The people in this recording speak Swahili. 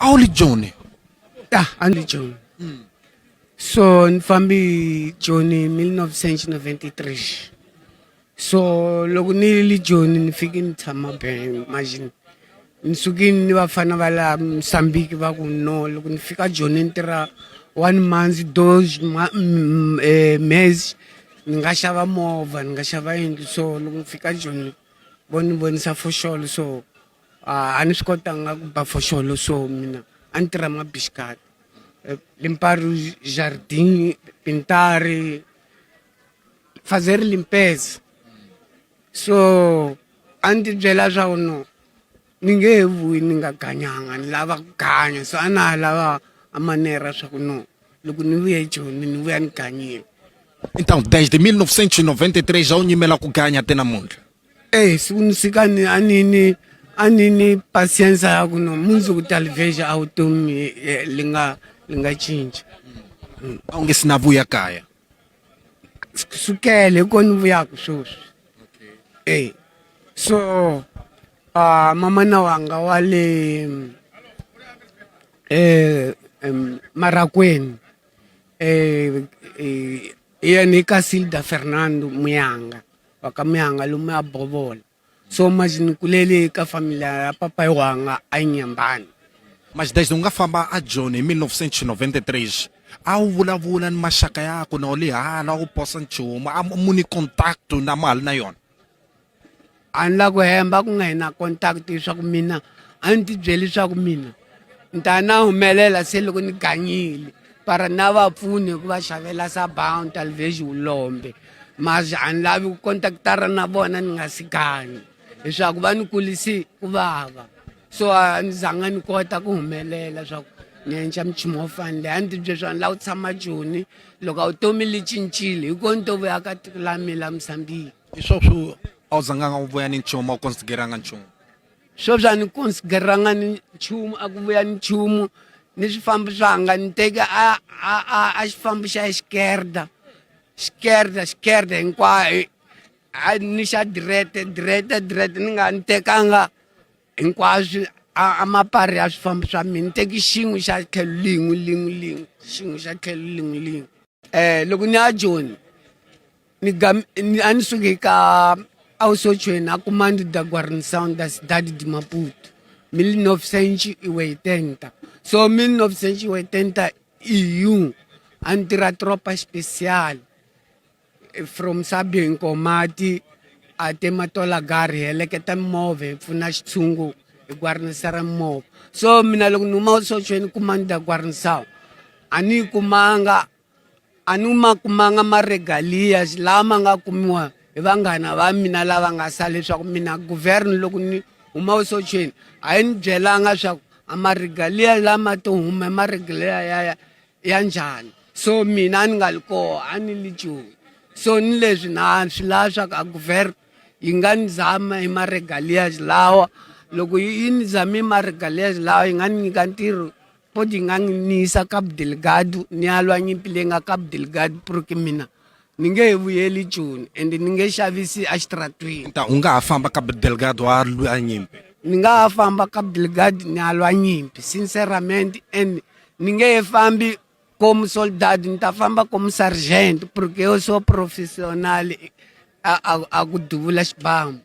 a wu li Joni? A ni Joni. So ni fambi Joni 1993. So loko ni li Joni ni fike ni tshama be imagine. Ni sukini ni vafana va la Mozambique va ku no loko ni fika Joni ni tirha 1 month dos mezi ni nga xava movha ni nga xava yindlu. So loko ni fika Joni ni vonisa foxolo so a ni swi kotanga ku ba foxolo so mina a ni tirha mabixikati Limpopo Jardin Pintari Fazeri Limpeza. So a ni tibyela swa ku no ni nge vuyi ni nga ganyanga ni lava ku ganya so a na lava a manera swa ku no loko ni vuya eJoni ni vuya ni ganyile. Então, desde 1993 já o nyimela ku ganya até namuntlha. Siku ni sika a ni paciência ya ku no mundzuku talveja a vutomi li nga cinca. A wu nge si na vuya kaya? Sukele ko ni vuyaka sweswi. So mamana wanga wa le Marakweni yena i Casilda Fernando Muyanga wa ka Muyanga lomu a Bovola. So mas ni kulele ka familia ya papa wanga a Nyambani. Mas desde nga famba a Joni em 1993 a wu vulavula ni maxaka yako na u le hala u posa nchumu a mu ni contact na mali na yona? A ni la ku hemba ku nga hi na contact leswaku mina a ni tibyeli leswaku mina ni ta na humelela se loko ni ganyile para na vapfuni ku va xavela sabawu talveji ulombe mas a ni lavi ku kontaktara na vona ni nga si ganyi leswaku va ni kulisi ku vava. So a ni zanga ni kota ku humelela swaku ni endla minchumu wo fana leyi a ni tibyele swa ni lava ku tshama Joni loko a vutomi li cincile hi kona ni to vuya ka tiko la mina la Mozambique. Hi sweswo a wu zanganga u vuya ni nchumu a wu consideranga nchumu? Sweswi a ni consideranga ni nchumu a ku vuya ni nchumu ni swifambo swanga ni teke a xifambo xa Xkerda hinkwayo ni xa direte ni nga ni tekanga hinkwaswo a mapari ya swifambo swa mina ni teki xin'we xa tlhelo lin'we xin'we xa tlhelo lin'we. Loko ni ya Joni a ni suke ka Ausotshweni a Comando da Guarnição da cidade de Maputo 1980. So 1981 a ni tirha tropa special from Sabio Nkomati a te Matolagari hi heleketa mimovha hi pfuna xitshungu hi guarnisa ra mimovha. So mina loko ni huma Ausotshweni Comando da Guarnição a ni kumanga maregalias lama nga kumiwa hi vanghana va mina lava nga sa leswaku mina governor loko ni huma Ausotshweni a yi ni byelanga swaku a maregalia lama to huma maregalia ya njhani. So mina a ni nga li koho a ni li Joni. So ni leswi na swi lava swaku a governor yi nga ni zama hi maregalias lawa loko yi ni zame hi maregalias lawa yi nga ni nyika ntirho poti yi nga ni yisa Cabo Delgado ni ya lwa nyimpi leyi nga Cabo Delgado porque mina ni nge he vuyeli Joni ende ni nge xavisi a xitaratweni. U nga ha famba Cabo Delgado a lwa nyimpi? Ni nga ha famba Cabo Delgado ni ya lwa nyimpi sinceramente and ni nge he fambi como soldado ni ta famba como sargento porque eu sou profissional a ku duvula xibamu.